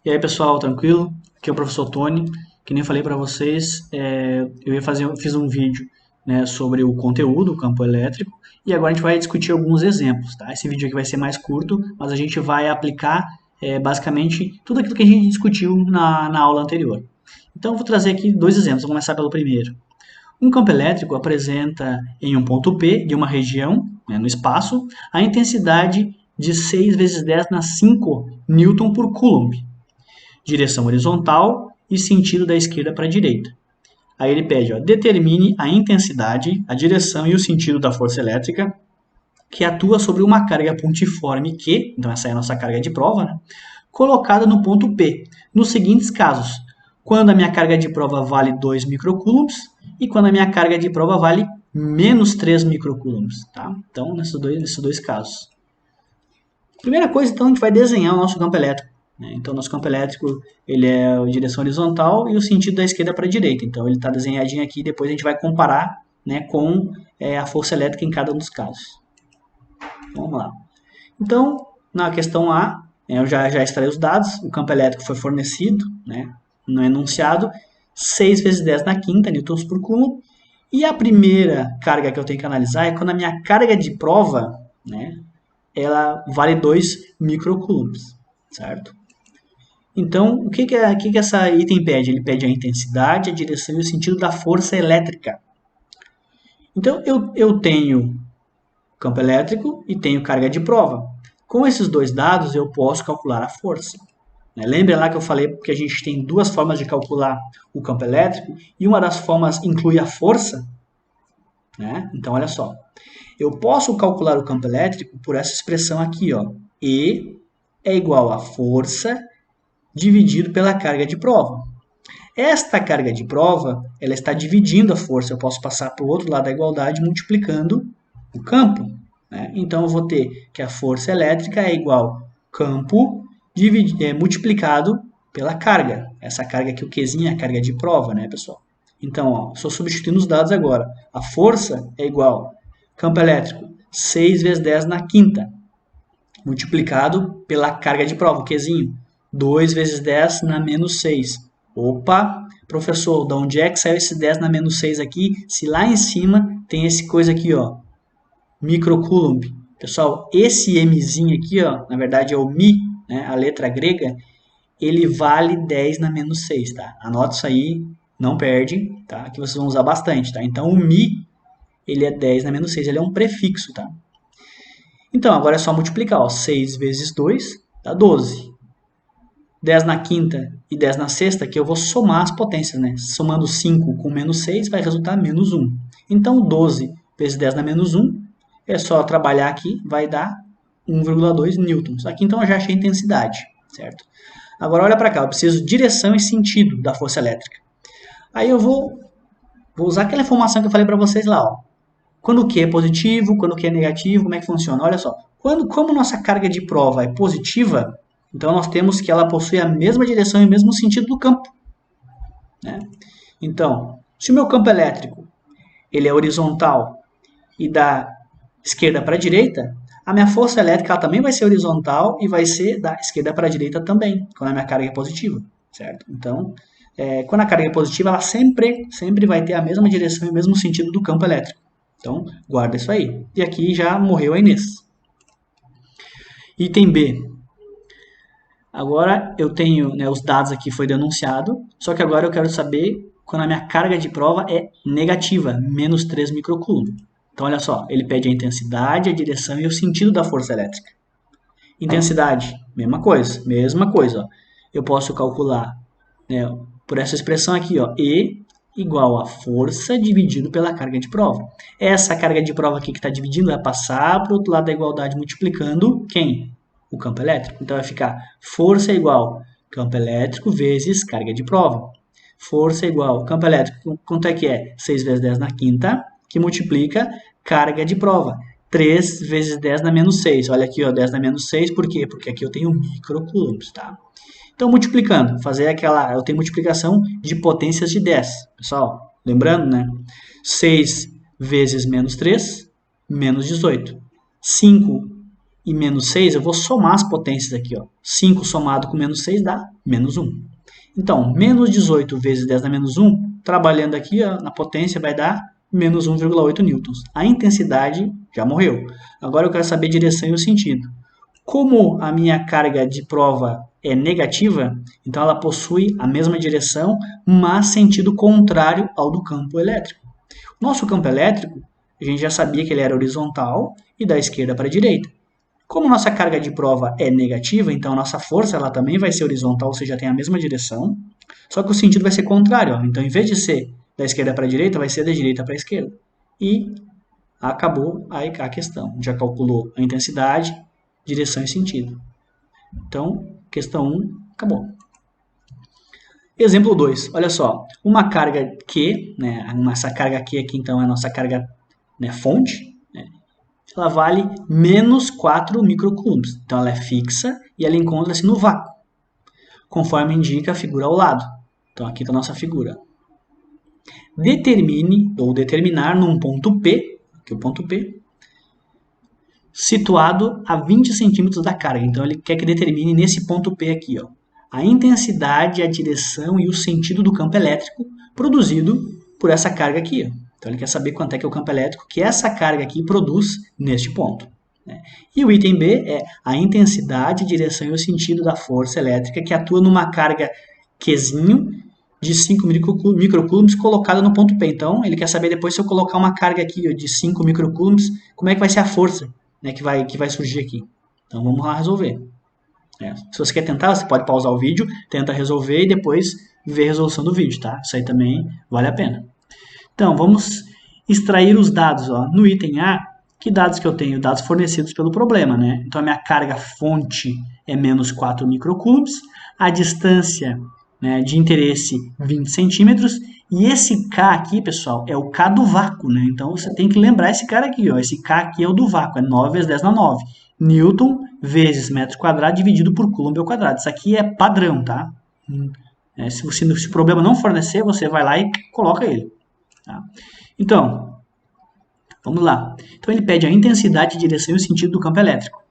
E aí, pessoal, tranquilo? Aqui é o professor Tony. Que nem falei para vocês, fiz um vídeo, né, sobre o conteúdo, o campo elétrico, e agora a gente vai discutir alguns exemplos, tá? Esse vídeo aqui vai ser mais curto, mas a gente vai aplicar basicamente tudo aquilo que a gente discutiu na aula anterior. Então, eu vou trazer aqui dois exemplos. Vou começar pelo primeiro. Um campo elétrico apresenta em um ponto P de uma região, né, no espaço, a intensidade de 6 vezes 10 na 5 newton por coulomb, direção horizontal e sentido da esquerda para a direita. Aí ele pede, determine a intensidade, a direção e o sentido da força elétrica que atua sobre uma carga pontiforme Q, então essa é a nossa carga de prova, né, colocada no ponto P, nos seguintes casos: quando a minha carga de prova vale 2 microcoulombs e quando a minha carga de prova vale menos 3 microcoulombs. Tá? Então, nesses dois casos. Primeira coisa, então, a gente vai desenhar o nosso campo elétrico. Então, nosso campo elétrico ele é a direção horizontal e o sentido da esquerda para a direita. Então, ele está desenhadinho aqui, depois a gente vai comparar, né, com a força elétrica em cada um dos casos. Vamos lá. Então, na questão A, eu já extraí os dados, o campo elétrico foi fornecido, né, no enunciado, 6 vezes 10 na quinta, newtons por coulomb, e a primeira carga que eu tenho que analisar é quando a minha carga de prova, né, ela vale 2 microcoulombs, certo? Então, o que essa item pede? Ele pede a intensidade, a direção e o sentido da força elétrica. Então, eu tenho campo elétrico e tenho carga de prova. Com esses dois dados, eu posso calcular a força. Lembra lá que eu falei que a gente tem duas formas de calcular o campo elétrico e uma das formas inclui a força? Então, olha só. Eu posso calcular o campo elétrico por essa expressão aqui, E é igual a força dividido pela carga de prova. Esta carga de prova, ela está dividindo a força. Eu posso passar para o outro lado da igualdade multiplicando o campo. Então, eu vou ter que a força elétrica é igual campo multiplicado pela carga. Essa carga aqui, o Qzinho, é a carga de prova, né, pessoal? Então, estou substituindo os dados agora. A força é igual campo elétrico 6 vezes 10 na quinta, multiplicado pela carga de prova, o Qzinho, 2 vezes 10 na menos 6. Opa, professor, de onde é que saiu esse 10 na menos 6 aqui? Se lá em cima tem esse coisa aqui, microcoulomb. Pessoal, esse Mzinho aqui, na verdade é o Mi, né, a letra grega, ele vale 10 na menos 6, tá? Anota isso aí, não perde, tá? Que vocês vão usar bastante, tá? Então, o Mi, ele é 10 na menos 6, ele é um prefixo, tá? Então, agora é só multiplicar, 6 vezes 2 dá 12. 10 na quinta e 10 na sexta, que eu vou somar as potências, né? Somando 5 com menos 6 vai resultar menos 1. Então, 12 vezes 10 na menos 1, é só trabalhar aqui, vai dar 1,2 newtons. Aqui, então, eu já achei a intensidade, certo? Agora, olha para cá, eu preciso de direção e sentido da força elétrica. Aí eu vou usar aquela informação que eu falei para vocês lá, Quando o Q é positivo, quando o Q é negativo, como é que funciona? Olha só, como nossa carga de prova é positiva, então nós temos que ela possui a mesma direção e o mesmo sentido do campo. Então, se o meu campo elétrico ele é horizontal e da esquerda para a direita, a minha força elétrica ela também vai ser horizontal e vai ser da esquerda para a direita também, quando a minha carga é positiva, certo? Então, quando a carga é positiva, ela sempre vai ter a mesma direção e o mesmo sentido do campo elétrico. Então, guarda isso aí. E aqui já morreu a Inês. Item B. Agora eu tenho, os dados aqui foi denunciado, só que agora eu quero saber quando a minha carga de prova é negativa, menos 3 microcoulomb. Então, olha só, ele pede a intensidade, a direção e o sentido da força elétrica. Intensidade, mesma coisa. Eu posso calcular por essa expressão aqui, E igual a força dividido pela carga de prova. Essa carga de prova aqui que está dividindo vai passar para o outro lado da igualdade multiplicando quem? O campo elétrico. Então, vai ficar força igual campo elétrico vezes carga de prova. Força igual campo elétrico, quanto é que é? 6 vezes 10 na quinta, que multiplica carga de prova. 3 vezes 10 na menos 6. Olha aqui, 10 na menos 6, por quê? Porque aqui eu tenho microcoulombs, tá? Então, multiplicando, eu tenho multiplicação de potências de 10. Pessoal, lembrando, 6 vezes menos 3, menos 18. 5 e menos 6, eu vou somar as potências aqui, ó. 5 somado com menos 6 dá menos 1. Então, menos 18 vezes 10 na menos 1, trabalhando aqui ó, na potência, vai dar menos 1,8 newtons. A intensidade já morreu. Agora eu quero saber a direção e o sentido. Como a minha carga de prova é negativa, então ela possui a mesma direção, mas sentido contrário ao do campo elétrico. Nosso campo elétrico, a gente já sabia que ele era horizontal e da esquerda para a direita. Como nossa carga de prova é negativa, então a nossa força ela também vai ser horizontal, ou seja, tem a mesma direção, só que o sentido vai ser contrário. Ó. Então, em vez de ser da esquerda para a direita, vai ser da direita para a esquerda. E acabou aí a questão. Já calculou a intensidade, direção e sentido. Então, questão 1, acabou. Exemplo 2, olha só, uma carga Q, né, essa carga Q aqui então é a nossa carga né, fonte, né, ela vale menos 4 microcoulombs. Então ela é fixa e ela encontra-se no vácuo, conforme indica a figura ao lado. Então aqui está a nossa figura. Determine ou determinar num ponto P, que é o ponto P, situado a 20 centímetros da carga. Então ele quer que determine nesse ponto P aqui, ó, a intensidade, a direção e o sentido do campo elétrico produzido por essa carga aqui. Ó. Então ele quer saber quanto é que é o campo elétrico que essa carga aqui produz neste ponto. Né? E o item B é a intensidade, a direção e o sentido da força elétrica que atua numa carga Qzinho de 5 microcoulombs colocada no ponto P. Então ele quer saber depois se eu colocar uma carga aqui ó, de 5 microcoulombs, como é que vai ser a força né, que vai surgir aqui. Então vamos lá resolver. Se você quer tentar, você pode pausar o vídeo, tenta resolver e depois ver a resolução do vídeo, tá? Isso aí também vale a pena. Então, vamos extrair os dados. Ó. No item A, que dados que eu tenho? Dados fornecidos pelo problema, né? Então, a minha carga fonte é menos 4 microcoulombs, a distância né, de interesse 20 centímetros, e esse K aqui, pessoal, é o K do vácuo, né? Então, você tem que lembrar esse cara aqui, ó. Esse K aqui é o do vácuo, é 9 vezes 10 na 9. Newton vezes metro quadrado dividido por coulomb ao quadrado. Isso aqui é padrão, tá? Se o problema não fornecer, você vai lá e coloca ele. Tá? Então, vamos lá. Então, ele pede a intensidade, direção e o sentido do campo elétrico.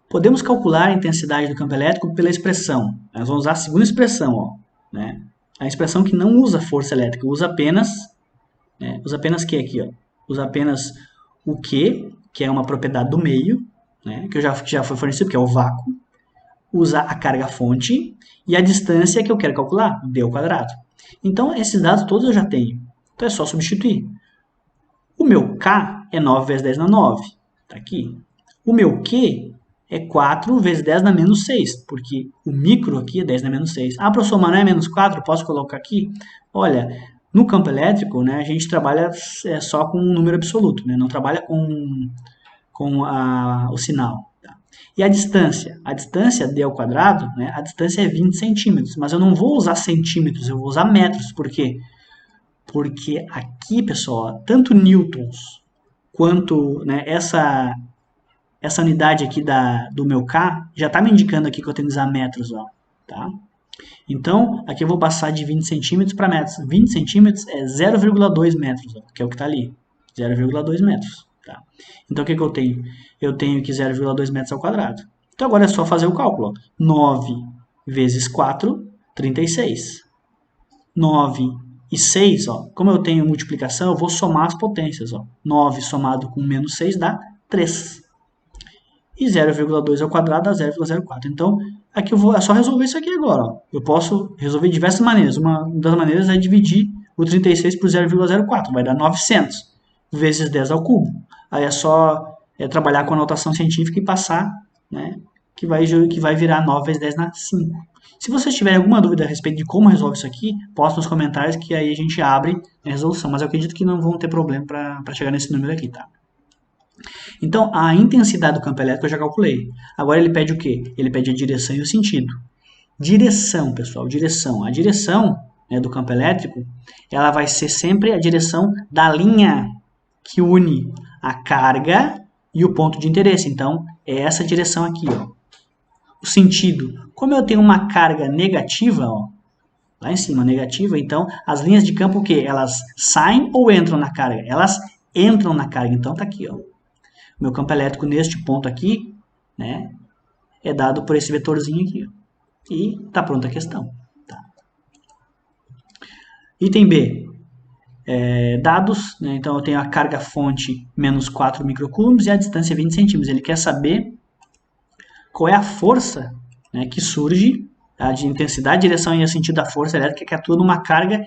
Podemos calcular a intensidade do campo elétrico pela expressão. Nós vamos usar a segunda expressão, ó, né? A expressão que não usa força elétrica, usa apenas Q aqui, ó. Usa apenas o Q, que é uma propriedade do meio, né, que já foi fornecido, que é o vácuo, usa a carga fonte e a distância que eu quero calcular, d ao quadrado. Então, esses dados todos eu já tenho. Então, é só substituir. O meu K é 9 vezes 10 na 9. Está aqui. O meu Q é 4 vezes 10 na menos 6, porque o micro aqui é 10 na menos 6. Ah, professor, mas não é menos 4? Posso colocar aqui? Olha, no campo elétrico, né, a gente trabalha só com um número absoluto, né, não trabalha com o sinal. Tá? E a distância d ao quadrado, né, a distância é 20 centímetros, mas eu não vou usar centímetros, eu vou usar metros. Por quê? Porque aqui, pessoal, tanto newtons quanto né, essa unidade aqui do meu K já está me indicando aqui que eu tenho que usar metros. Ó, tá? Então, aqui eu vou passar de 20 centímetros para metros. 20 centímetros é 0,2 metros, ó, que é o que está ali. 0,2 metros. Tá? Então, o que eu tenho? Eu tenho que 0,2 metros ao quadrado. Então, agora é só fazer o cálculo. Ó. 9 vezes 4, 36. 9 e 6, ó, como eu tenho multiplicação, eu vou somar as potências. Ó. 9 somado com menos 6 dá 3. E 0,2 ao quadrado dá 0,04. Então, aqui é só resolver isso aqui agora. Ó. Eu posso resolver de diversas maneiras. Uma das maneiras é dividir o 36 por 0,04. Vai dar 900 vezes 10 ao cubo. Aí é só trabalhar com a notação científica e passar, né, que vai virar 9 vezes 10 na 5. Se vocês tiverem alguma dúvida a respeito de como resolve isso aqui, posta nos comentários que aí a gente abre a resolução. Mas eu acredito que não vão ter problema para chegar nesse número aqui, tá? Então, a intensidade do campo elétrico eu já calculei. Agora ele pede o quê? Ele pede a direção e o sentido. Direção, pessoal, direção. A direção né, do campo elétrico, ela vai ser sempre a direção da linha que une a carga e o ponto de interesse. Então, é essa direção aqui, ó. O sentido. Como eu tenho uma carga negativa, ó, lá em cima, negativa, então as linhas de campo o quê? Elas saem ou entram na carga? Elas entram na carga. Então, tá aqui, ó. Meu campo elétrico neste ponto aqui, né, é dado por esse vetorzinho aqui. Ó. E está pronta a questão. Tá. Item B. Dados, né, então eu tenho a carga fonte menos 4 microcoulombs e a distância 20 centímetros. Ele quer saber qual é a força, né, que surge, tá, de intensidade, direção e sentido da força elétrica que atua numa carga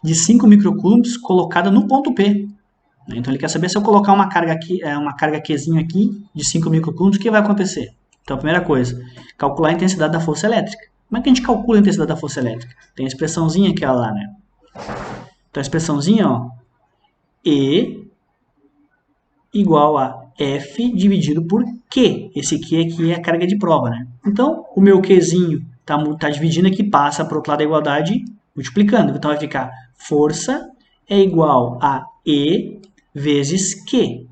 de 5 microcoulombs colocada no ponto P. Então ele quer saber se eu colocar uma carga aqui, uma carga Qzinho aqui de 5 microcoulombs, o que vai acontecer? Então a primeira coisa, calcular a intensidade da força elétrica. Como é que a gente calcula a intensidade da força elétrica? Tem a expressãozinha aquela lá, né? Então a expressãozinha, ó, E igual a F dividido por Q. Esse Q aqui é a carga de prova, né? Então o meu Qzinho tá dividindo aqui, passa para o outro lado da igualdade, multiplicando. Então vai ficar força é igual a E vezes Q.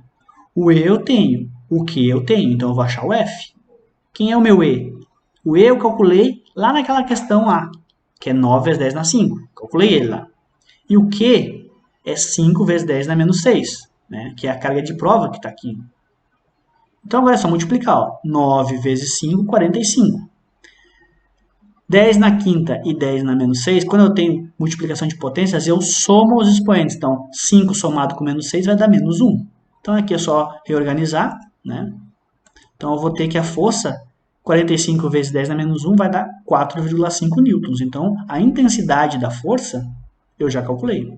O E eu tenho, o Q eu tenho, então eu vou achar o F. Quem é o meu E? O E eu calculei lá naquela questão A, que é 9 vezes 10 na 5. Calculei ele lá. E o Q é 5 vezes 10 na menos 6, né? Que é a carga de prova que está aqui. Então agora é só multiplicar. Ó. 9 vezes 5, 45. 10 na quinta e 10 na menos 6, quando eu tenho multiplicação de potências, eu somo os expoentes. Então, 5 somado com menos 6 vai dar menos 1. Então, aqui é só reorganizar, né? Então, eu vou ter que a força, 45 vezes 10 na menos 1, vai dar 4,5 newtons. Então, a intensidade da força, eu já calculei.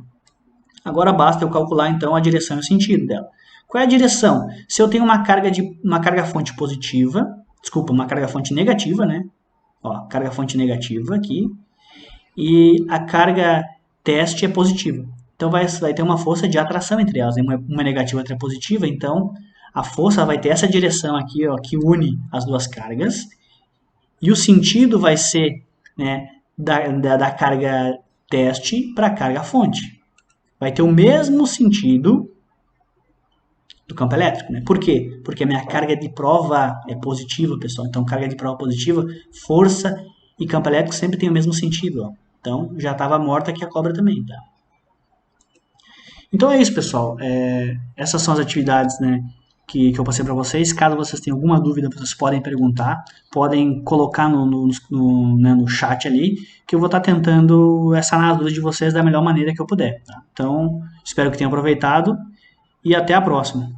Agora, basta eu calcular, então, a direção e o sentido dela. Qual é a direção? Se eu tenho uma carga fonte positiva, desculpa, uma carga fonte negativa, né? Ó, carga fonte negativa aqui, e a carga teste é positiva. Então vai ter uma força de atração entre elas, uma negativa e outra positiva, então a força vai ter essa direção aqui, ó, que une as duas cargas, e o sentido vai ser, né, da carga teste para a carga fonte. Vai ter o mesmo sentido do campo elétrico, né? Por quê? Porque a minha carga de prova é positiva, pessoal. Então, carga de prova positiva, força e campo elétrico sempre tem o mesmo sentido, ó. Então, já estava morta aqui a cobra também, tá? Então é isso, pessoal. Essas são as atividades, né, que eu passei para vocês. Caso vocês tenham alguma dúvida, vocês podem perguntar, podem colocar no chat ali, que eu vou estar tentando sanar as dúvidas de vocês da melhor maneira que eu puder. Tá? Então, espero que tenham aproveitado e até a próxima.